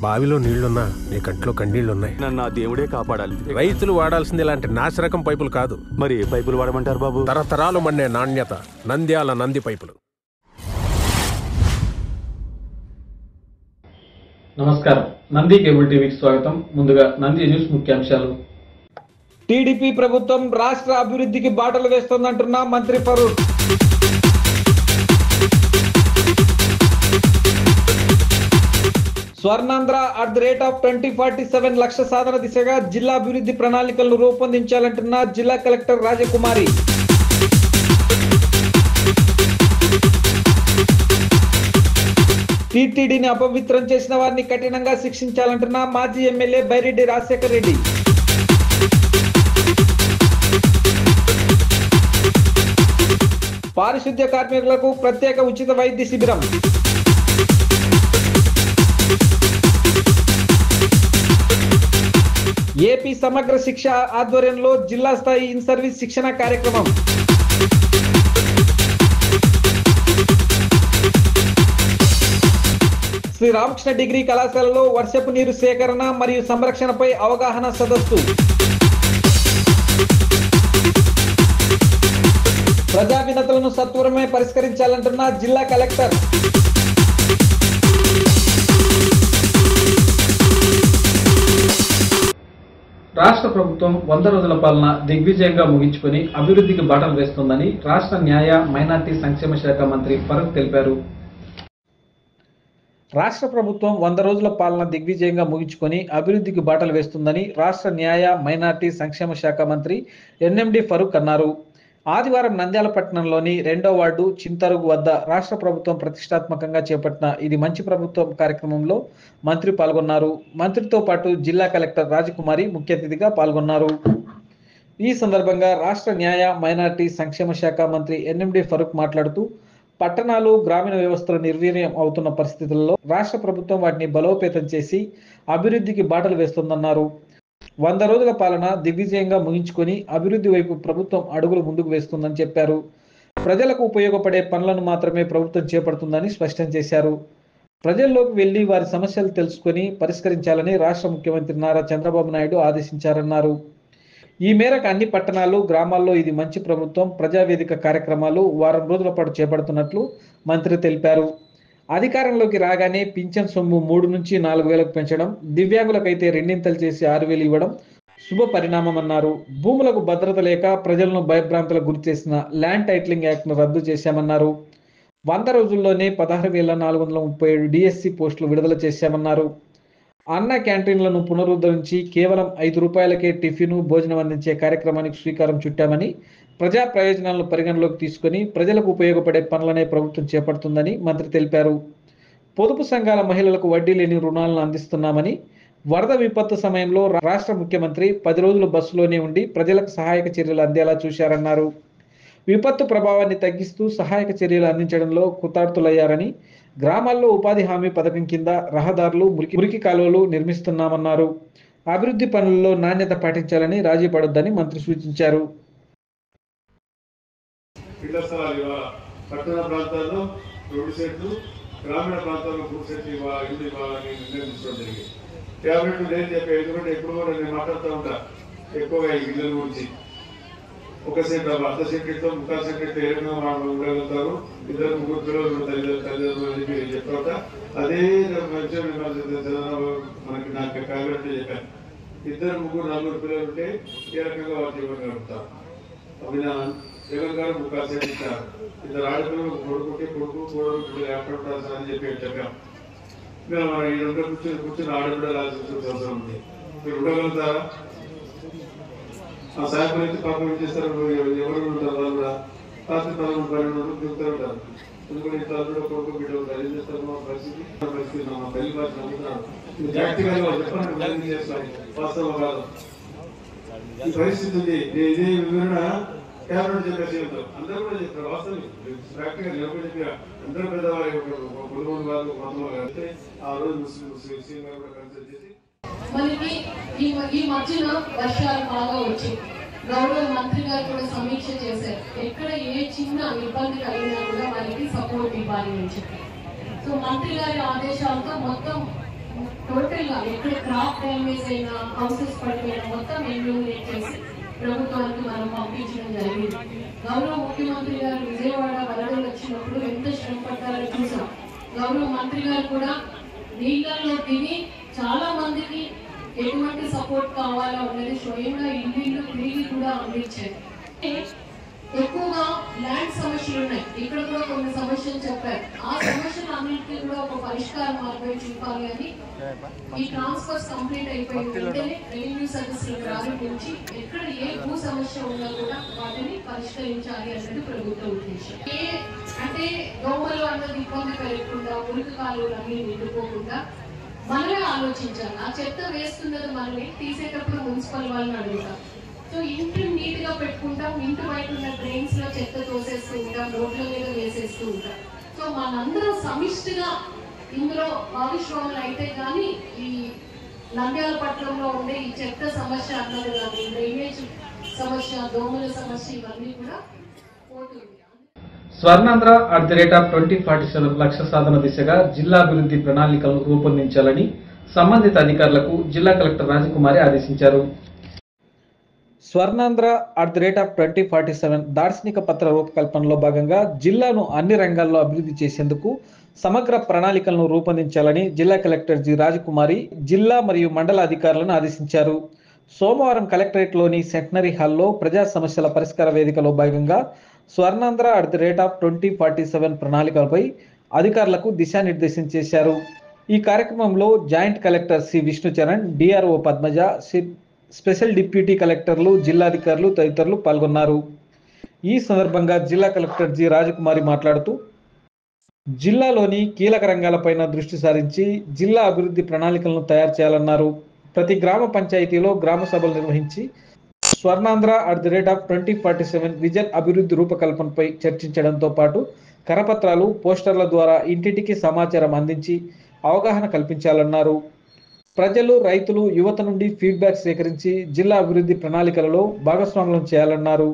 బావిలో నీళ్లున్నా నీ కంట్లో కన్నీళ్లున్నాయి. నన్ను ఆ దేవుడే కాపాడాలి. రైతులు వాడాల్సింది ఇలాంటి నాసిరకం పైపులు కాదు. మరి ఏ పైపులు వాడమంటారు బాబు? తరతరాలు మన్నే నాణ్యత నంద్యాల నంది పైపులు. నమస్కారం, నంది కేబుల్ టీవీకి స్వాగతం. ముందుగా నంది న్యూస్ ముఖ్యాంశాలు. టీడీపీ ప్రభుత్వం రాష్ట్ర అభివృద్ధికి బాటలు వేస్తోందంటున్న మంత్రి ఫరూక్. స్వర్ణాంధ్ర @2047 లక్ష సాధన దిశగా జిల్లా అభివృద్ధి ప్రణాళికలను రూపొందించాలంటున్న జిల్లా కలెక్టర్ రాజకుమారి. టీటీడీని అపవిత్రం చేసిన వారిని కఠినంగా శిక్షించాలంటున్న మాజీ ఎమ్మెల్యే బైరెడ్డి రాజశేఖర్ రెడ్డి. పారిశుద్ధ్య కార్మికులకు ప్రత్యేక ఉచిత వైద్య శిబిరం. ఏపీ సమగ్ర శిక్ష ఆధ్వర్యంలో జిల్లా స్థాయి ఇన్ సర్వీస్ శిక్షణ కార్యక్రమం. శ్రీ రామకృష్ణ డిగ్రీ కళాశాలలో వర్షపు నీరు సేకరణ మరియు సంరక్షణపై అవగాహన సదస్సు. ప్రజా వినతులను సత్వరమే పరిష్కరించాలంటున్న జిల్లా కలెక్టర్. రాష్ట్ర ప్రభుత్వం 100 రోజుల పాలన దిగ్విజయంగా ముగించుకుని అభివృద్ధికి బాటలు వేస్తోందని రాష్ట్ర న్యాయ మైనార్టీ సంక్షేమ శాఖ మంత్రి ఫరూక్ తెలిపారు. రాష్ట్ర ప్రభుత్వం 100 రోజుల పాలన దిగ్విజయంగా ముగించుకొని అభివృద్ధికి బాటలు వేస్తుందని రాష్ట్ర న్యాయ మైనార్టీ సంక్షేమ శాఖ మంత్రి ఎన్ఎండి ఫరూక్ అన్నారు. ఆదివారం నంద్యాల పట్టణంలోని 2వ వార్డు చింతరుగు వద్ద రాష్ట్ర ప్రభుత్వం ప్రతిష్టాత్మకంగా చేపట్టిన ఇది మంచి ప్రభుత్వం కార్యక్రమంలో మంత్రి పాల్గొన్నారు. మంత్రితో పాటు జిల్లా కలెక్టర్ రాజకుమారి ముఖ్య అతిథిగా పాల్గొన్నారు. ఈ సందర్భంగా రాష్ట్ర న్యాయ మైనార్టీ సంక్షేమ శాఖ మంత్రి ఎన్ఎండి ఫరూక్ మాట్లాడుతూ పట్టణాలు గ్రామీణ వ్యవస్థలు నిర్వీర్యం అవుతున్న పరిస్థితుల్లో రాష్ట్ర ప్రభుత్వం వాటిని బలోపేతం చేసి అభివృద్ధికి బాటలు వేస్తోందన్నారు. 100 రోజుల పాలన దిగ్విజయంగా ముగించుకొని అభివృద్ధి వైపు ప్రభుత్వం అడుగులు ముందుకు వేస్తుందని చెప్పారు. ప్రజలకు ఉపయోగపడే పనులను మాత్రమే ప్రభుత్వం చేపడుతుందని స్పష్టం చేశారు. ప్రజల్లోకి వెళ్లి వారి సమస్యలు తెలుసుకొని పరిష్కరించాలని రాష్ట్ర ముఖ్యమంత్రి నారా చంద్రబాబు నాయుడు ఆదేశించారన్నారు. ఈ మేరకు అన్ని పట్టణాలు గ్రామాల్లో ఇది మంచి ప్రభుత్వం ప్రజావేదిక కార్యక్రమాలు వారం రోజుల పాటు చేపడుతున్నట్లు మంత్రి తెలిపారు. అధికారంలోకి రాగానే పింఛన్ సొమ్ము 3 నుంచి 4 వేలకు పెంచడం, దివ్యాంగులకైతే 2 చేసి 6 వేలు ఇవ్వడం శుభ పరిణామమన్నారు. భూములకు భద్రత లేక ప్రజలను భయభ్రాంతులకు గురి చేసిన ల్యాండ్ టైటిలింగ్ యాక్ట్ను రద్దు చేశామన్నారు. 100 రోజుల్లోనే 16,437 డిఎస్సి పోస్టులు విడుదల చేశామన్నారు. అన్న క్యాంటీన్లను పునరుద్ధరించి కేవలం 5 రూపాయలకే టిఫిన్ భోజనం అందించే కార్యక్రమానికి శ్రీకారం చుట్టామని, ప్రజా ప్రయోజనాలను పరిగణలోకి తీసుకుని ప్రజలకు ఉపయోగపడే పనులనే ప్రభుత్వం చేపడుతుందని మంత్రి తెలిపారు. పొదుపు సంఘాల మహిళలకు వడ్డీ లేని రుణాలను అందిస్తున్నామని, వరద విపత్తు సమయంలో రాష్ట్ర ముఖ్యమంత్రి 10 రోజులు బస్సులోనే ఉండి ప్రజలకు సహాయక చర్యలు అందేలా చూశారన్నారు. విపత్తు ప్రభావాన్ని తగ్గిస్తూ సహాయక చర్యలు అందించడంలో కృతార్థులయ్యారని, గ్రామాల్లో ఉపాధి హామీ పథకం కింద రహదారులు మురికి కాలువలు నిర్మిస్తున్నామన్నారు. అభివృద్ధి పనుల్లో నాణ్యత పాటించాలని రాజీ పడొద్దని మంత్రి సూచించారు. పట్టణ ప్రాంతాల్లో 2 సెట్లు, గ్రామీణ ప్రాంతాల్లో 3 సెట్లు ఇల్లు ఇవ్వాలని నిర్ణయం తీసుకోవడం జరిగింది. క్యాబినెట్ నేను చెప్పే ఎందుకంటే ఎప్పుడు కూడా నేను మాట్లాడుతూ ఉంటా ఎక్కువగా ఈ ఇళ్ళ గురించి. 1 సెంట్ అర్ధ సెంట్లో 3/4 సెంట్లో ఏ విధంగా మనం ఉండగలుగుతారు, 2-3 పిల్లలు తల్లిదండ్రులు అని చెప్పి చెప్తా ఉంటా. అదే మనకి నాకు క్యాబినెట్ చెప్పాను, 2-3-4 పిల్లలు ఉంటే ఏ రకంగా వాళ్ళు చెప్పగలుగుతారు. అభిధానం జగన్ గారు 3/4 సెంట్ ఇచ్చారు. 2 ఆడపిల్లలు కొడుకుంటే కొడుకు కోడలు పిల్లలు ఏర్పడతారు అని చెప్పాం. మేము ఈ 2 కూర్చొని ఆడపిల్లలు అవసరం ఉంది. మీరు ఉండగలుగుతారా? ఆ సాయంత్రం నుంచి పాపం ఏం చేస్తారు, ఎవరు ఉంటారు వాళ్ళు కూడా రాత్రి 11-12 తిరుగుతూ ఉంటారు. ఎందుకంటే ఇంత అల్లుడు కొడుకు బిడ్డ ఉంటారు. ఏం చేస్తారు? మా పరిస్థితి మా తల్లి భాష నమ్ముతున్నారు. జాగ్రత్తగా చెప్పండి, చేస్తాం వాస్తవం కాదు. ఈ పరిస్థితి ఉంది. ఇదే వివరణ క్యాబినెట్ చెప్పేసి అందరూ కూడా చెప్తారు. వాస్తవం ప్రాక్టికల్ చెప్పగా అందరూ పెద్దవాళ్ళు కుటుంబం వాళ్ళు మతం కలిస్తే ఆ రోజు ముస్లిం గారు కూడా కన్సల్ట్ చేసి మనకి ఈ మధ్యన వర్షాలు బాగా వచ్చాయి. గౌరవ మంత్రి గారు కూడా సమీక్ష చేశారు. ఎక్కడ ఏ చిన్న ఇబ్బంది కలిగినా కూడా వారికి సపోర్ట్ ఇవ్వాలి అని చెప్పి. సో మంత్రి గారి ఆదేశాలతో మొత్తం టోటల్ టోటల్ గా ఎక్కడ క్రాప్ డ్యామేజ్ అయినా హౌసెస్ పడిపోయినా మొత్తం ఎన్యూమినేట్ చేసి ప్రభుత్వానికి మనం పంపించడం జరిగింది. గౌరవ ముఖ్యమంత్రి గారు విజయవాడ వరదలు వచ్చినప్పుడు ఎంత శ్రమ పడ్డారో చూసాం. గౌరవ మంత్రి గారు కూడా నీళ్ళల్లో దిగి చాలా మందికి ఎటువంటి సపోర్ట్ కావాలో అనేది స్వయంగా ఇల్లు తిరిగి కూడా అందించారు. ఎక్కువగా ల్యాండ్ సమస్యలు ఉన్నాయి. ఇక్కడ కూడా కొన్ని సమస్యలు చెప్పారు. ఆ సమస్యలు అన్నింటినీ కూడా ఒక పరిష్కార మార్గం చూపాలి అని ఈ ట్రాన్స్ఫర్స్ కంప్లీట్ అయిపోయిన వెంటనే రెవెన్యూ సర్వీసులకు రాబట్టించి ఎక్కడ ఏ భూ సమస్య ఉన్నా కూడా వాటిని పరిష్కరించాలి అనేది ప్రభుత్వ ఉద్దేశం. అంటే దోమలు అన్నది ఇబ్బంది పెరగకుండా, మురికి కాలువలు అన్ని నిండిపోకుండా మనమే ఆలోచించాలి. ఆ చెత్త వేస్తున్నది మనమే, తీసేటప్పుడు మున్సిపల్ వాళ్ళని అడుగుతాం. సో ఇంటిని నీట్ గా పెట్టుకుంటాం, ఇంటి బయట ఉన్న డ్రైన్స్ లో చెత్త తోసేస్తూ ఉంటాం, రోడ్ల మీద వేసేస్తూ ఉంటాం. సో మనందరం సమిష్టిగా ఇందులో భాగస్వాములు అయితే కానీ ఈ నంద్యాల పట్టణంలో ఉండే ఈ చెత్త సమస్య అన్నది కానీ, డ్రైనేజ్ సమస్య, దోమల సమస్య ఇవన్నీ కూడా పోతుంది. స్వర్ణాంధ్ర @2047 లక్ష్య సాధన దిశగా జిల్లా అభివృద్ధి ప్రణాళికలను రూపొందించాలని సంబంధిత అధికారులకు జిల్లా కలెక్టర్ రాజకుమారి ఆదేశించారు. స్వర్ణాంధ్ర @2047 దార్శనిక పత్ర రూపకల్పనలో భాగంగా జిల్లాను అన్ని రంగాల్లో అభివృద్ధి చేసేందుకు సమగ్ర ప్రణాళికలను రూపొందించాలని జిల్లా కలెక్టర్ జి రాజకుమారి జిల్లా మరియు మండల అధికారులను ఆదేశించారు. సోమవారం కలెక్టరేట్లోని సెంటనరీ హాల్లో ప్రజా సమస్యల పరిష్కార వేదికలో భాగంగా స్వర్ణాంధ్ర @2047 ప్రణాళికలపై అధికారులకు దిశానిర్దేశం చేశారు. ఈ కార్యక్రమంలో joint collector C Vishnucharan, DRO Padmaja, special deputy కలెక్టర్లు, జిల్లాధికారులు తదితరులు పాల్గొన్నారు. ఈ సందర్భంగా జిల్లా కలెక్టర్ జి రాజకుమారి మాట్లాడుతూ జిల్లాలోని కీలక రంగాలపైన దృష్టి సారించి జిల్లా అభివృద్ధి ప్రణాళికలను తయారు చేయాలన్నారు. ప్రతి గ్రామ పంచాయతీలో గ్రామ సభలు నిర్వహించి స్వర్ణాంధ్ర @2047 విజన్ అభివృద్ధి రూపకల్పనపై చర్చించడంతో పాటు కరపత్రాలు, పోస్టర్ల ద్వారా ఇంటింటికి సమాచారం అందించి అవగాహన కల్పించాలన్నారు. ప్రజలు, రైతులు, యువత నుండి ఫీడ్బ్యాక్ సేకరించి జిల్లా అభివృద్ధి ప్రణాళికలలో భాగస్వాములను చేయాలన్నారు.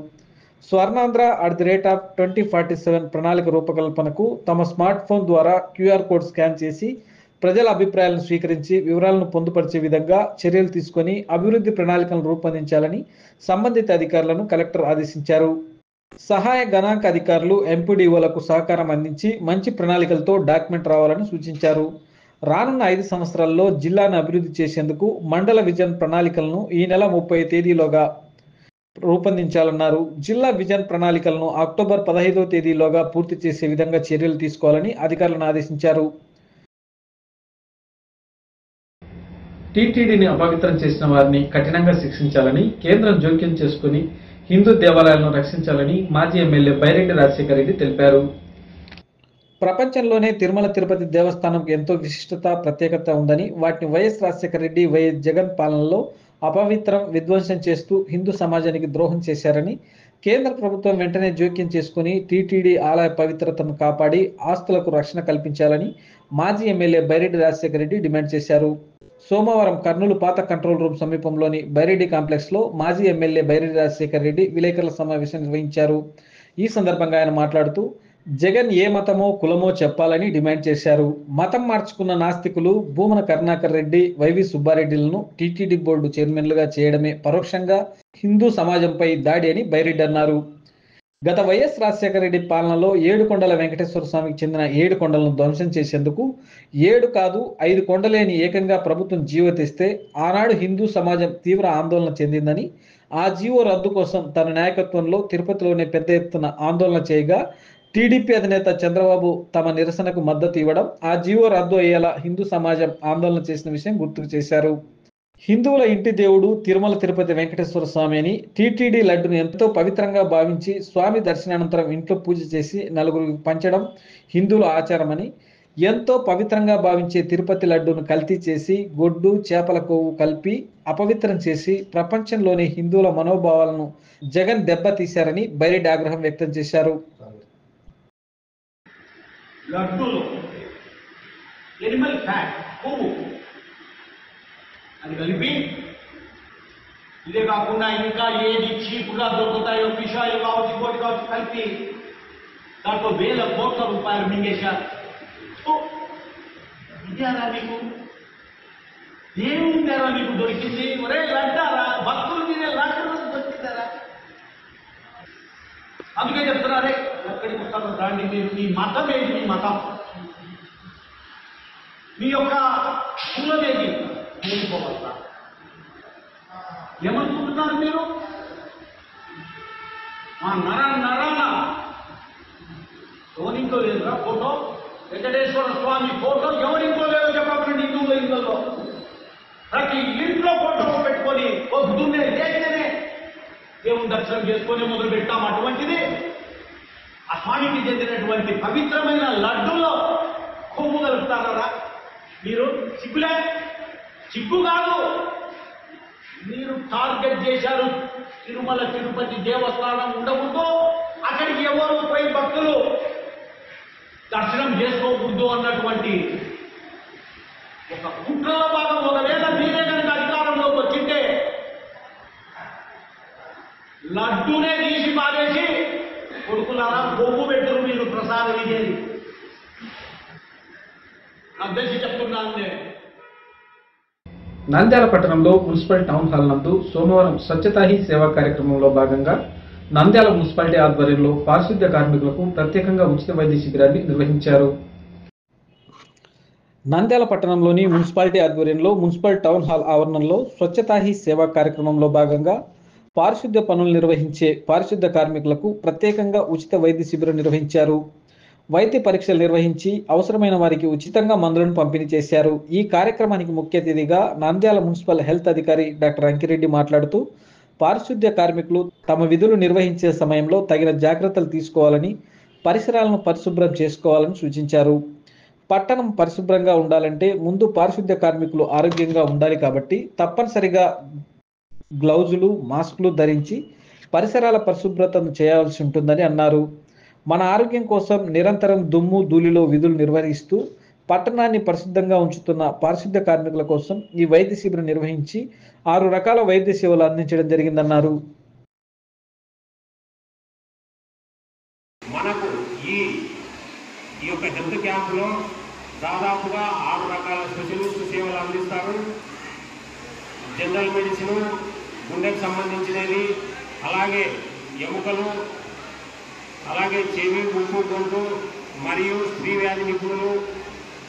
స్వర్ణాంధ్ర @2047 ప్రణాళిక రూపకల్పనకు తమ స్మార్ట్ ఫోన్ ద్వారా QR కోడ్ స్కాన్ చేసి ప్రజల అభిప్రాయాలను స్వీకరించి వివరాలను పొందుపరిచే విధంగా చర్యలు తీసుకొని అభివృద్ధి ప్రణాళికలను రూపొందించాలని సంబంధిత అధికారులను కలెక్టర్ ఆదేశించారు. సహాయ గణాంక అధికారులు ఎంపీడీఓలకు సహకారం అందించి మంచి ప్రణాళికలతో డాక్యుమెంట్ రావాలని సూచించారు. రానున్న 5 సంవత్సరాల్లో జిల్లాను అభివృద్ధి చేసేందుకు మండల విజన్ ప్రణాళికలను ఈ నెల 30 తేదీలోగా రూపొందించాలన్నారు. జిల్లా విజన్ ప్రణాళికలను అక్టోబర్ 15వ తేదీలోగా పూర్తి చేసే విధంగా చర్యలు తీసుకోవాలని అధికారులను ఆదేశించారు. టీటీడీని అపవిత్రం చేసిన వారిని కఠినంగా శిక్షించాలని, కేంద్రం జోక్యం చేసుకుని హిందూ దేవాలయాలను రక్షించాలని మాజీ ఎమ్మెల్యే బైరెడ్డి రాజశేఖర రెడ్డి తెలిపారు. ప్రపంచంలోనే తిరుమల తిరుపతి దేవస్థానంకు ఎంతో విశిష్టత, ప్రత్యేకత ఉందని, వాటిని వైఎస్ రాజశేఖర రెడ్డి, వైఎస్ జగన్ పాలనలో అపవిత్రం, విధ్వంసం చేస్తూ హిందూ సమాజానికి ద్రోహం చేశారని, కేంద్ర ప్రభుత్వం వెంటనే జోక్యం చేసుకుని టీటీడీ ఆలయ పవిత్రతను కాపాడి ఆస్తులకు రక్షణ కల్పించాలని మాజీ ఎమ్మెల్యే బైరెడ్డి రాజశేఖర రెడ్డి డిమాండ్ చేశారు. సోమవారం కర్నూలు పాత కంట్రోల్ రూమ్ సమీపంలోని బైరెడ్డి కాంప్లెక్స్ లో మాజీ ఎమ్మెల్యే బైరెడ్డి రాజశేఖర రెడ్డి విలేకరుల సమావేశం నిర్వహించారు. ఈ సందర్భంగా ఆయన మాట్లాడుతూ జగన్ ఏ మతమో కులమో చెప్పాలని డిమాండ్ చేశారు. మతం మార్చుకున్న నాస్తికులు భూమన కరుణాకర్ రెడ్డి, వైవి సుబ్బారెడ్డిలను టీటీడీ బోర్డు చైర్మన్లుగా చేయడమే పరోక్షంగా హిందూ సమాజంపై దాడి అని బైరెడ్డి అన్నారు. గత వైఎస్ రాజశేఖర రెడ్డి పాలనలో 7 కొండల వెంకటేశ్వర స్వామికి చెందిన 7 కొండలను ధ్వంసం చేసేందుకు 7 కాదు 5 కొండలేని ఏకంగా ప్రభుత్వం జీవో తెస్తే ఆనాడు హిందూ సమాజం తీవ్ర ఆందోళన చెందిందని, ఆ జీవో రద్దు కోసం తన నాయకత్వంలో తిరుపతిలోనే పెద్ద ఎత్తున ఆందోళన చేయగా టీడీపీ అధినేత చంద్రబాబు తమ నిరసనకు మద్దతు ఇవ్వడం, ఆ జీవో రద్దు అయ్యేలా హిందూ సమాజం ఆందోళన చేసిన విషయం గుర్తుకు చేశారు. హిందువుల ఇంటి దేవుడు తిరుమల తిరుపతి వెంకటేశ్వర స్వామి అని, టీటీడీ లడ్డును ఎంతో పవిత్రంగా భావించి స్వామి దర్శనానంతరం ఇంట్లో పూజ చేసి నలుగురికి పంచడం హిందువుల ఆచారమని, ఎంతో పవిత్రంగా భావించే తిరుపతి లడ్డును కల్తీ చేసి గొడ్డు, చేపల కొవ్వు కలిపి అపవిత్రం చేసి ప్రపంచంలోని హిందువుల మనోభావాలను జగన్ దెబ్బతీశారని బైరెడ్డి ఆగ్రహం వ్యక్తం చేశారు. లడ్డూలో ఎనిమల్ ఫ్యాట్, కొవ్వు అది కలిపి, ఇదే కాకుండా ఇంకా ఏది చీపుగా దొరుకుతాయో విషయాలు కావచ్చు, ఇంకోటి కావచ్చు కలిపి దాంట్లో వేల కోట్ల రూపాయలు మింగేశారు. ఇదేనా మీకు ఏముందారా మీకు దొరికింది? ఒరే లడ్డారా, భక్తులు తినే లడ్డు దొరికిందారా? అందుకే చెప్తున్నారే, ఎక్కడికి వస్తారో రాండి. మీరు మీ మతం ఏంటి? మీ మతం, మీ యొక్క కులం ఏంటి? నేర్చుకోవాలా? ఏమనుకుంటున్నారు మీరు? మా నరాన ఎవరింట్లో లేదురా ఫోటో? వెంకటేశ్వర స్వామి ఫోటో ఎవరింట్లో లేదో చెప్పకండి. హిందువుల ఇళ్లలో ప్రతి ఇంట్లో ఫోటో పెట్టుకొని పొద్దున్నే లేస్తేనే దేవుని దర్శనం చేసుకొని మొదలు పెట్టాం. అటువంటిది ఆ స్వామికి చెందినటువంటి పవిత్రమైన లడ్డూలో కొమ్ము కలుపుతారా మీరు? సిగ్గులే? సిగ్గు కాదు, మీరు టార్గెట్ చేశారు. తిరుమల తిరుపతి దేవస్థానం ఉండకూడదు, అక్కడికి ఎవరు పోయి భక్తులు దర్శనం చేసుకోకూడదు అన్నటువంటి ఒక కుట్రలో భాగం. ఒకవేళ మీరే కనుక అధికారంలోకి వచ్చింటే లడ్డూనే తీసి పారేసి కొడుకులారా బొమ్ము పెట్టరు మీరు ప్రసాదం ఇదేది. నాకు తెలిసి చెప్తున్నాను నేను. నంద్యాల పట్టణంలో మున్సిపల్ టౌన్ హాల్ నందు సోమవారం స్వచ్ఛతా హీ సేవా కార్యక్రమంలో భాగంగా నంద్యాల మున్సిపాలిటీ ఆధ్వర్యంలో పారిశుద్ధ్య కార్మికులకు ప్రత్యేకంగా ఉచిత వైద్య శిబిరాన్ని నిర్వహించారు. నంద్యాల పట్టణంలోని మున్సిపాలిటీ ఆధ్వర్యంలో మున్సిపల్ టౌన్ హాల్ ఆవరణంలో స్వచ్ఛతా హీ సేవా కార్యక్రమంలో భాగంగా పారిశుద్ధ్య పనులు నిర్వహించే పారిశుద్ధ్య కార్మికులకు ప్రత్యేకంగా ఉచిత వైద్య శిబిరం నిర్వహించారు. వైద్య పరీక్షలు నిర్వహించి అవసరమైన వారికి ఉచితంగా మందులను పంపిణీ చేశారు. ఈ కార్యక్రమానికి ముఖ్య అతిథిగా నంద్యాల మున్సిపల్ హెల్త్ అధికారి డాక్టర్ అంకిరెడ్డి మాట్లాడుతూ పారిశుద్ధ్య కార్మికులు తమ విధులు నిర్వహించే సమయంలో తగిన జాగ్రత్తలు తీసుకోవాలని, పరిసరాలను పరిశుభ్రం చేసుకోవాలని సూచించారు. పట్టణం పరిశుభ్రంగా ఉండాలంటే ముందు పారిశుద్ధ్య కార్మికులు ఆరోగ్యంగా ఉండాలి కాబట్టి తప్పనిసరిగా గ్లౌజులు, మాస్కులు ధరించి పరిసరాల పరిశుభ్రతను చేయాల్సి ఉంటుందని అన్నారు. మన ఆరోగ్యం కోసం నిరంతరం దుమ్ము ధూళిలో విధులు నిర్వహిస్తూ పట్టణాన్ని పరిశుద్ధంగా ఉంచుతున్న పారిశుద్ధ్య కార్మికుల కోసం ఈ వైద్య శిబిరం నిర్వహించి 6 రకాల వైద్య సేవలు అందించడం జరిగిందన్నారు. మనకు ఈ యొక్క హెల్త్ క్యాంపులో దాదాపుగా 6 రకాల స్పెషలిస్ట్ సేవలు అందిస్తారు. జనరల్ మెడిసిన్, గుండెకు సంబంధించినది, అలాగే ఎముకలు, అలాగే చెవి, ముక్కు, గొంతు మరియు స్త్రీ వ్యాధి నిపుణులు.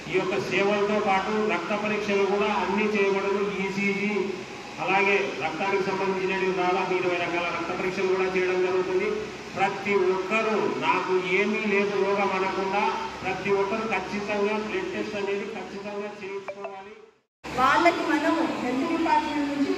ఈ యొక్క సేవలతో పాటు రక్త పరీక్షలు కూడా అన్నీ చేయబడదు. ఈసీజీ, అలాగే రక్తానికి సంబంధించినవి దాదాపు 20 రకాల రక్త పరీక్షలు కూడా చేయడం జరుగుతుంది. ప్రతి ఒక్కరూ నాకు ఏమీ లేదు రోగం అనకుండా ప్రతి ఒక్కరు ఖచ్చితంగా బ్లడ్ టెస్ట్ అనేది ఖచ్చితంగా చేయించుకోవాలి. వాళ్ళకి మనము హెల్త్ డిపార్ట్మెంట్ నుంచి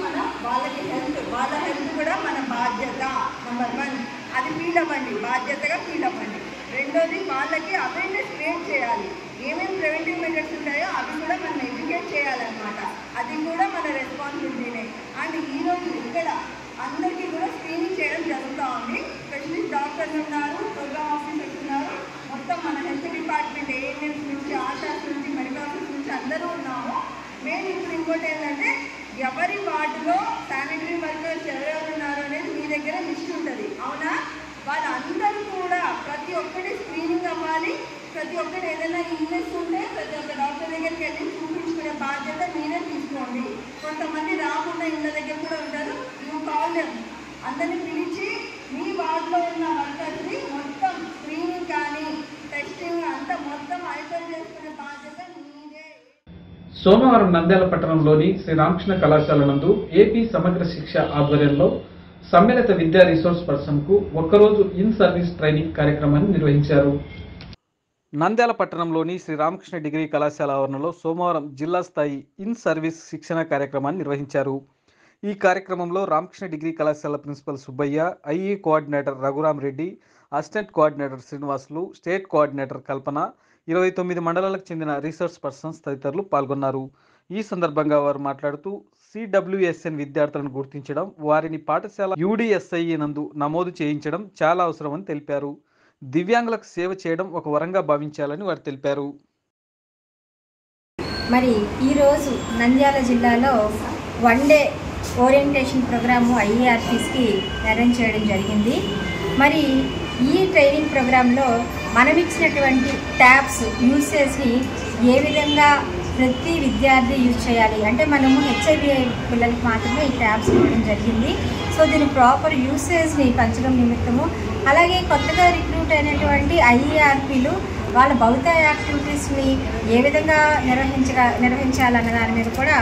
వాళ్ళ హెల్త్ కూడా మన బాధ్యత. నెంబర్ 1 అది ఫీల్ అవ్వండి, బాధ్యతగా ఫీల్ అవ్వండి. రెండోది వాళ్ళకి అవేర్నెస్ క్రియేట్ చేయాలి. ఏమేమి ప్రివెంటివ్ మెజర్స్ ఉంటాయో అవి కూడా మనం ఎడ్యుకేట్ చేయాలన్నమాట. అది కూడా మన రెస్పాన్సిబిలిటీనే. అండ్ ఈరోజు ఇక్కడ అందరికీ కూడా స్క్రీనింగ్ చేయడం జరుగుతూ ఉంది. స్పెషలిస్ట్ డాక్టర్లు ఉన్నారు, ప్రోగ్రామ్ ఆఫీసర్స్ ఉన్నారు, మొత్తం మన హెల్త్ డిపార్ట్మెంట్ ఏఎన్ఎంస్ నుంచి, ఆశాస్ నుంచి, మెడికల్ ఆఫీస్ నుంచి అందరూ ఉన్నాము. మెయిన్ ఇప్పుడు ఇంకోటి ఏంటంటే ఎవరి వార్డులో శానిటరీ వర్కర్స్ ఎవరెవరు ఉన్నారు అనేది మీ దగ్గర లిస్ట్ ఉంటుంది, అవునా? వాళ్ళందరూ కూడా ప్రతి ఒక్కటి స్క్రీనింగ్ అవ్వాలి. ప్రతి ఒక్కటి ఏదైనా ఇల్నెస్ ఉంటే ప్రతి ఒక్క డాక్టర్ దగ్గరికి వెళ్ళి చూపించుకునే బాధ్యత మీరే తీసుకోండి. కొంతమంది రాకుండా ఇళ్ళ దగ్గర కూడా ఉంటారు. యూ కాల్ దెమ్, అందరినీ పిలిచి మీ వార్డులో ఉన్న వర్కర్స్ని మొత్తం స్క్రీనింగ్ కానీ టెస్టింగ్ అంతా మొత్తం ఐడెంటిఫై చేసుకునే బాధ్యత మీదే. సోమవారం నంద్యాల పట్టణంలోని శ్రీ రామకృష్ణ కళాశాల నందు ఏపీ సమగ్ర శిక్ష ఆధ్వర్యంలో సమ్మిళిత విద్యా రిసోర్స్ పర్సన్ కు ఒక్కరోజు ఇన్ సర్వీస్ ట్రైనింగ్ కార్యక్రమాన్ని నిర్వహించారు. నంద్యాల పట్టణంలోని శ్రీ రామకృష్ణ డిగ్రీ కళాశాల ఆవరణలో సోమవారం జిల్లా స్థాయి ఇన్ సర్వీస్ శిక్షణ కార్యక్రమాన్ని నిర్వహించారు. ఈ కార్యక్రమంలో రామకృష్ణ డిగ్రీ కళాశాల principal Subbaiah, IE coordinator Raghuram Reddy, assistant coordinator Srinivasulu, state coordinator Kalpana, 29 మండలాలకు చెందిన రీసెర్చ్ పర్సన్స్ తదితరులు పాల్గొన్నారు. ఈ సందర్భంగా వారు మాట్లాడుతూ సిడబ్ల్యూఎస్ఎన్ విద్యార్థులను గుర్తించడం, వారిని పాఠశాల యూడిఎస్ఐ నందు నమోదు చేయించడం చాలా అవసరమని తెలిపారు. దివ్యాంగులకు సేవ చేయడం ఒక వరంగా భావించాలని వారు తెలిపారు. మరి ఈరోజు నంద్యాల జిల్లాలో 1 డే ఓరియంటేషన్ ప్రోగ్రాము ఐఏఆర్టీస్కి అరేంజ్ చేయడం జరిగింది. మరి ఈ ట్రైనింగ్ ప్రోగ్రాంలో మనం ఇచ్చినటువంటి ట్యాబ్స్ యూసేజ్ని ఏ విధంగా ప్రతి విద్యార్థి యూజ్ చేయాలి. అంటే మనము హెచ్ఐవి పిల్లలకి మాత్రమే ఈ ట్యాబ్స్ ఇవ్వడం జరిగింది. సో దీని ప్రాపర్ యూసేజ్ని పెంచడం నిమిత్తము, అలాగే కొత్తగా రిక్రూట్ అయినటువంటి ఐఈఆర్పీలు వాళ్ళ భౌతిక యాక్టివిటీస్ని ఏ విధంగా నిర్వహించాలన్న దాని మీద కూడా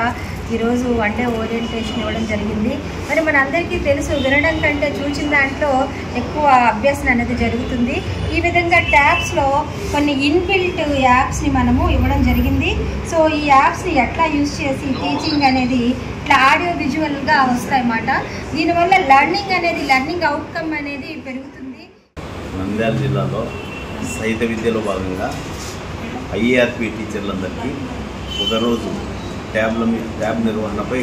ఈరోజు వన్ డే ఓరియంటేషన్ ఇవ్వడం జరిగింది. మరి మనందరికీ తెలుసు, వినడం కంటే చూసిన దాంట్లో ఎక్కువ అభ్యాసం అనేది జరుగుతుంది. ఈ విధంగా ట్యాబ్స్లో కొన్ని ఇన్బిల్ట్ యాప్స్ని మనము ఇవ్వడం జరిగింది. సో ఈ యాప్స్ని ఎట్లా యూజ్ చేసి టీచింగ్ అనేది ఇట్లా ఆడియో విజువల్గా వస్తాయన్నమాట. దీనివల్ల లెర్నింగ్ అవుట్కమ్ అనేది పెరుగుతుంది. నంద్యాల జిల్లాలో సహిత విద్యలో భాగంగా ఐఏఆర్పి టీచర్లందరికీ ఒకరోజు ట్యాబ్ నిర్వహణపై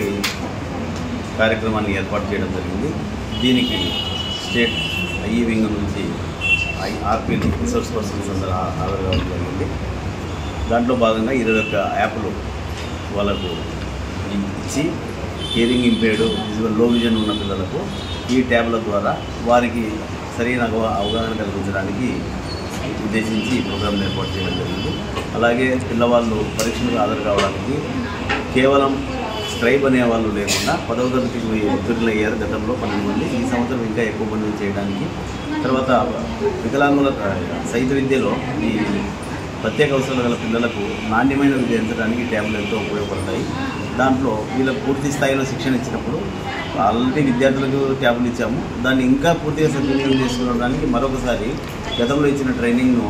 కార్యక్రమాన్ని ఏర్పాటు చేయడం జరిగింది. దీనికి స్టేట్ ఐఈ వింగ్ నుంచి ఆర్పీ రిసోర్స్ పర్సన్స్ అందరూ హాజరు కావడం జరిగింది. దాంట్లో భాగంగా 21 యాప్లు వాళ్ళకు ఇచ్చి హియరింగ్ ఇంపేర్డ్, విజువల్ లో విజన్ ఉన్న పిల్లలకు ఈ ట్యాబ్ల ద్వారా వారికి సరైన అవగాహన కలిగించడానికి ఉద్దేశించి ఈ ప్రోగ్రాం ఏర్పాటు చేయడం జరిగింది. అలాగే పిల్లవాళ్ళు పరీక్షలకు హాజరు కావడానికి కేవలం స్క్రైబ్ అనే వాళ్ళు లేకుండా 10వ తరగతికి ఉత్తీర్ణులయ్యారు గతంలో 12 మంది. ఈ సంవత్సరం ఇంకా ఎక్కువ మందిని చేయడానికి, తర్వాత వికలాంగుల సహిత విద్యలో ఈ ప్రత్యేక అవసరాలు గల పిల్లలకు నాణ్యమైన విద్య ఎంచడానికి ట్యాబ్లు ఎంతో ఉపయోగపడతాయి. దాంట్లో వీళ్ళకు పూర్తి స్థాయిలో శిక్షణ ఇచ్చినప్పుడు ఆల్రెడీ విద్యార్థులకు ట్యాబ్లు ఇచ్చాము, దాన్ని ఇంకా పూర్తిగా సద్వినియోగం చేసుకోవడానికి మరొకసారి గతంలో ఇచ్చిన ట్రైనింగ్ను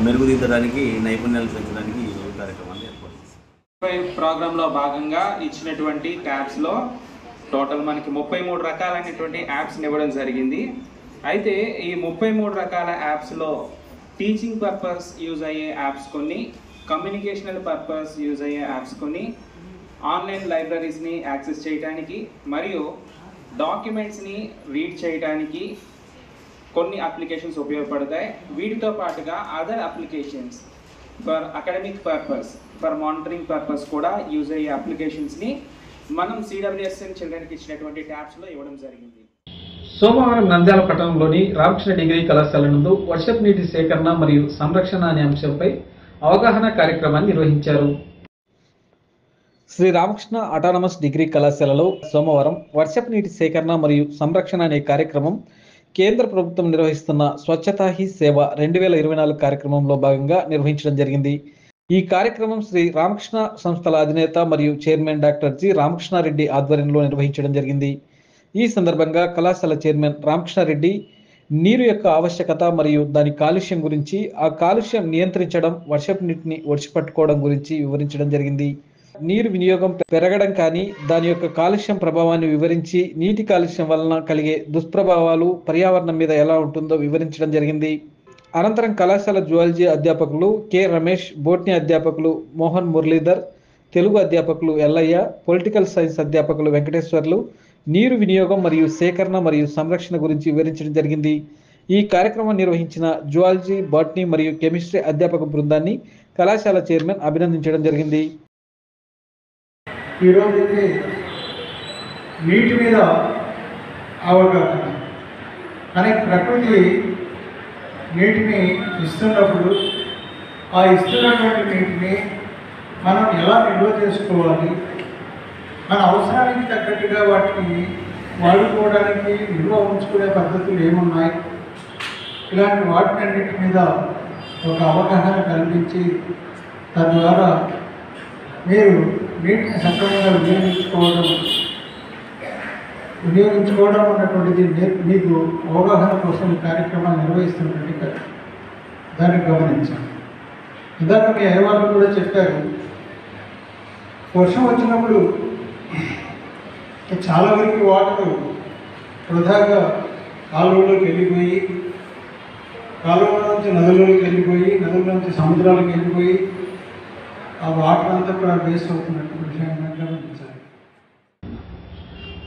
మెరుగుదిద్దడానికి, నైపుణ్యాలు పెంచడానికి ఈ కార్యక్రమాన్ని ఏర్పాటు చేస్తాం. ప్రోగ్రాంలో భాగంగా ఇచ్చినటువంటి ట్యాబ్స్లో టోటల్ మనకి 33 రకాలైనటువంటి యాప్స్ని ఇవ్వడం జరిగింది. అయితే ఈ 33 రకాల యాప్స్లో టీచింగ్ పర్పస్ యూజ్ అయ్యే యాప్స్ కొన్ని, కమ్యూనికేషనల్ పర్పస్ యూజ్ అయ్యే యాప్స్ కొన్ని, ఆన్లైన్ లైబ్రరీస్ని యాక్సెస్ చేయడానికి మరియు డాక్యుమెంట్స్ని రీడ్ చేయడానికి కొన్ని అప్లికేషన్స్ ఉపయోగపడతాయి. వీటితో పాటుగా other applications for academic purpose, for monitoring purpose కూడా యూజ్ అయ్యే అప్లికేషన్స్ని మనం సిడబ్ల్యూఎస్ఎన్ చిల్డ్రన్కి ఇచ్చినటువంటి ట్యాబ్స్లో ఇవ్వడం జరిగింది. సోమవారం నంద్యాల పట్టణంలోని రామకృష్ణ డిగ్రీ కళాశాల నందు వర్షపు నీటి సేకరణ మరియు సంరక్షణ అనే అంశంపై అవగాహన కార్యక్రమాన్ని నిర్వహించారు. శ్రీ రామకృష్ణ అటానమస్ డిగ్రీ కళాశాలలో సోమవారం వర్షపు నీటి సేకరణ మరియు సంరక్షణ అనే కార్యక్రమం కేంద్ర ప్రభుత్వం నిర్వహిస్తున్న స్వచ్ఛతా హీ సేవ 2024 కార్యక్రమంలో భాగంగా నిర్వహించడం జరిగింది. ఈ కార్యక్రమం శ్రీ రామకృష్ణ సంస్థల అధినేత మరియు చైర్మన్ డాక్టర్ జి రామకృష్ణారెడ్డి ఆధ్వర్యంలో నిర్వహించడం జరిగింది. ఈ సందర్భంగా కళాశాల చైర్మన్ రామకృష్ణారెడ్డి నీరు యొక్క ఆవశ్యకత మరియు దాని కాలుష్యం గురించి, ఆ కాలుష్యం నియంత్రించడం, వర్షపు నీటిని ఒడిచిపట్టుకోవడం గురించి వివరించడం జరిగింది. నీరు వినియోగం పెరగడం కానీ దాని యొక్క కాలుష్యం ప్రభావాన్ని వివరించి, నీటి కాలుష్యం వలన కలిగే దుష్ప్రభావాలు పర్యావరణం మీద ఎలా ఉంటుందో వివరించడం జరిగింది. అనంతరం కళాశాల జువాలజీ అధ్యాపకులు కె రమేష్, బోట్నీ అధ్యాపకులు మోహన్ మురళీధర్, తెలుగు అధ్యాపకులు ఎల్లయ్య, పొలిటికల్ సైన్స్ అధ్యాపకులు వెంకటేశ్వర్లు నీరు వినియోగం మరియు సేకరణ మరియు సంరక్షణ గురించి వివరించడం జరిగింది. ఈ కార్యక్రమం నిర్వహించిన జువాలజీ, బాటనీ మరియు కెమిస్ట్రీ అధ్యాపక బృందాన్ని కళాశాల చైర్మన్ అభినందించడం జరిగింది. ఈరోజు నీటి మీద అవగాహన, కానీ ప్రకృతి నీటిని ఇస్తున్నప్పుడు ఆ ఇస్తున్నటువంటి నీటిని మనం ఎలా నిల్వ చేసుకోవాలి, మన అవసరానికి తగ్గట్టుగా వాటిని వాడుకోవడానికి నిల్వ ఉంచుకునే పద్ధతులు ఏమున్నాయి, ఇలాంటి వాటినన్నిటి మీద ఒక అవగాహన కల్పించి తద్వారా మీరు నీటిని సక్రమంగా వినియోగించుకోవడం అన్నటువంటిది మీకు అవగాహన కోసం కార్యక్రమాలు నిర్వహిస్తున్నట్టు దాన్ని గమనించాలి. ఇందాక మీ అయ్యవాళ్ళు కూడా చెప్పారు, వర్షం వచ్చినప్పుడు చాలా వరకు వాటర్ వృధాగా కాలువలోకి వెళ్ళిపోయి, కాలువల నుంచి నదుల్లోకి వెళ్ళిపోయి, నదుల నుంచి సముద్రాలకు వెళ్ళిపోయి ఆ వాటర్ అంతా కూడా వేస్ట్ అవుతున్నట్టు విషయాన్ని గమనించాలి.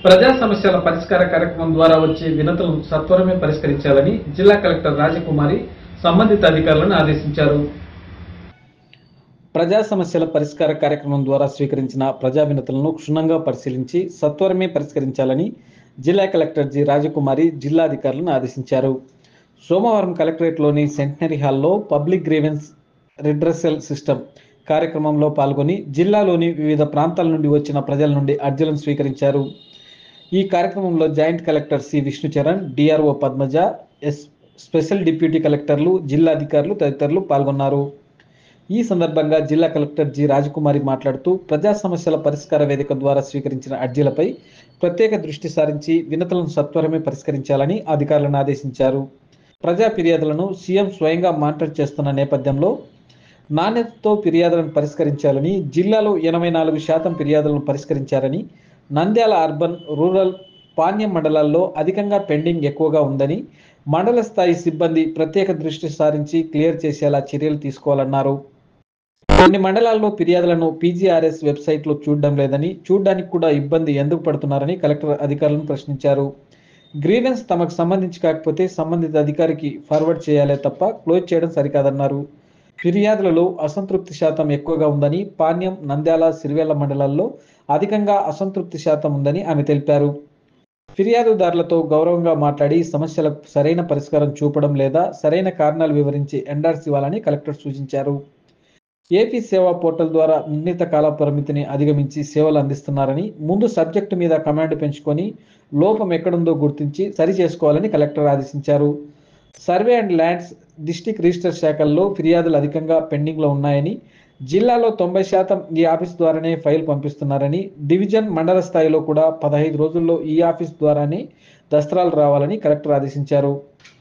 ప్రజా సమస్యల పరిష్కార కార్యక్రమం ద్వారా వచ్చే వినతులను సత్వరమే పరిష్కరించాలని జిల్లా కలెక్టర్ రాజకుమారి సంబంధిత అధికారులను ఆదేశించారు. ప్రజా సమస్యల పరిష్కార కార్యక్రమం ద్వారా స్వీకరించిన ప్రజా వినతులను క్షుణ్ణంగా పరిశీలించి సత్వరమే పరిష్కరించాలని జిల్లా కలెక్టర్ జి రాజకుమారి జిల్లాధికారులను ఆదేశించారు. సోమవారం కలెక్టరేట్లోని సెంటనరీ హాల్లో పబ్లిక్ గ్రీవెన్స్ రిడ్రెసల్ సిస్టమ్ కార్యక్రమంలో పాల్గొని జిల్లాలోని వివిధ ప్రాంతాల నుండి వచ్చిన ప్రజల నుండి అర్జీలను స్వీకరించారు. ఈ కార్యక్రమంలో joint collector C Vishnucharan, DRO Padmaja, special deputy కలెక్టర్లు, జిల్లా అధికారులు తదితరులు పాల్గొన్నారు. ఈ సందర్భంగా జిల్లా కలెక్టర్ జి రాజకుమారి మాట్లాడుతూ ప్రజా సమస్యల పరిష్కార వేదిక ద్వారా స్వీకరించిన అర్జీలపై ప్రత్యేక దృష్టి సారించి వినతులను సత్వరమే పరిష్కరించాలని అధికారులను ఆదేశించారు. ప్రజా ఫిర్యాదులను సీఎం స్వయంగా మానిటర్ చేస్తున్న నేపథ్యంలో నాణ్యతతో ఫిర్యాదులను పరిష్కరించాలని, జిల్లాలో 84% ఫిర్యాదులను పరిష్కరించారని, నంద్యాల అర్బన్, రూరల్, పాణ్యం మండలాల్లో అధికంగా పెండింగ్ ఎక్కువగా ఉందని, మండల స్థాయి సిబ్బంది ప్రత్యేక దృష్టి సారించి క్లియర్ చేసేలా చర్యలు తీసుకోవాలన్నారు. కొన్ని మండలాల్లో ఫిర్యాదులను పీజీఆర్ఎస్ వెబ్సైట్లో చూడడం లేదని, చూడడానికి కూడా ఇబ్బంది ఎందుకు పడుతున్నారని కలెక్టర్ అధికారులను ప్రశ్నించారు. గ్రీవెన్స్ తమకు సంబంధించి కాకపోతే సంబంధిత అధికారికి ఫార్వర్డ్ చేయాలే తప్ప క్లోజ్ చేయడం సరికాదన్నారు. ఫిర్యాదులలో అసంతృప్తి శాతం ఎక్కువగా ఉందని, పాణ్యం, నంద్యాల, సిరివెల్ల మండలాల్లో అధికంగా అసంతృప్తి శాతం ఉందని ఆమె తెలిపారు. ఫిర్యాదుదారులతో గౌరవంగా మాట్లాడి సమస్యలకు సరైన పరిష్కారం చూపడం లేదా సరైన కారణాలు వివరించి ఎండార్స్ ఇవ్వాలని కలెక్టర్ సూచించారు. ఏపీ సేవా పోర్టల్ ద్వారా నిర్ణీత కాల పరిమితిని అధిగమించి సేవలు అందిస్తున్నారని, ముందు సబ్జెక్టు మీద కమాండ్ పెంచుకొని లోపం ఎక్కడుందో గుర్తించి సరి చేసుకోవాలని కలెక్టర్ ఆదేశించారు. Survey and lands, district register శాఖల్లో ఫిర్యాదులు అధికంగా పెండింగ్లో ఉన్నాయని, జిల్లాలో 90% ఈ ఆఫీస్ ద్వారానే ఫైల్ పంపిస్తున్నారని, డివిజన్, మండల స్థాయిలో కూడా 15 రోజుల్లో ఈ ఆఫీస్ ద్వారానే దస్త్రాలు రావాలని కలెక్టర్ ఆదేశించారు.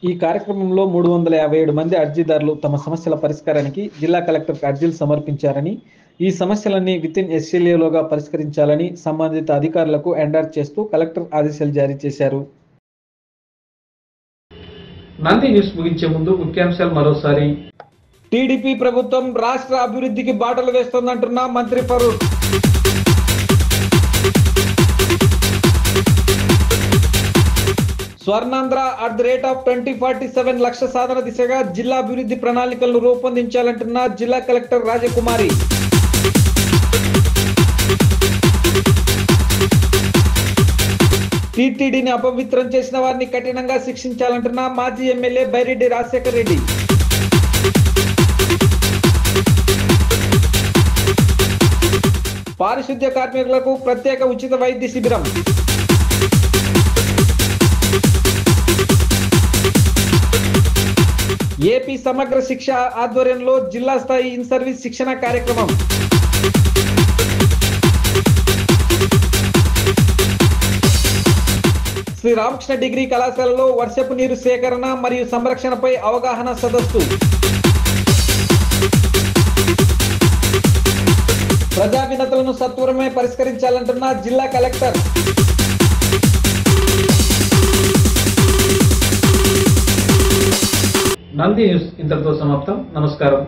ఈ కార్యక్రమంలో 357 మంది అర్జీదారులు తమ సమస్యల పరిష్కారానికి జిల్లా కలెక్టర్కి అర్జీలు సమర్పించారని, ఈ సమస్యలన్నీ వితిన్ SLAలోగా పరిష్కరించాలని సంబంధిత అధికారులకు ఎండార్స్ చేస్తూ కలెక్టర్ ఆదేశాలు జారీ చేశారు. నంది న్యూస్ ముగించే ముందు ముఖ్యాంశాలు మరోసారి. టీడీపీ ప్రభుత్వం రాష్ట్ర అభివృద్ధికి బాటలు వేస్తోందంటున్న మంత్రి ఫరూక్. స్వర్ణాంధ్ర @2047 లక్ష సాధన దిశగా జిల్లా అభివృద్ధి ప్రణాళికలను రూపొందించాలంటున్న జిల్లా కలెక్టర్ రాజకుమారి. టీటీడీని అపవిత్రం చేసిన వారిని కఠినంగా శిక్షించాలంటున్న మాజీ ఎమ్మెల్యే బైరెడ్డి రాజశేఖర్ రెడ్డి. పారిశుద్ధ్య కార్మికులకు ప్రత్యేక ఉచిత వైద్య శిబిరం. ఏపీ సమగ్ర శిక్ష ఆధ్వర్యంలో జిల్లా స్థాయి ఇన్ సర్వీస్ శిక్షణ కార్యక్రమం. శ్రీ రామకృష్ణ డిగ్రీ కళాశాలలో వర్షపు నీరు సేకరణ మరియు సంరక్షణపై అవగాహన సదస్సు. ప్రజా వినతులను సత్వరమే పరిష్కరించాలంటున్న జిల్లా కలెక్టర్. నంది న్యూస్ ఇంతటితో సమాప్తం. నమస్కారం.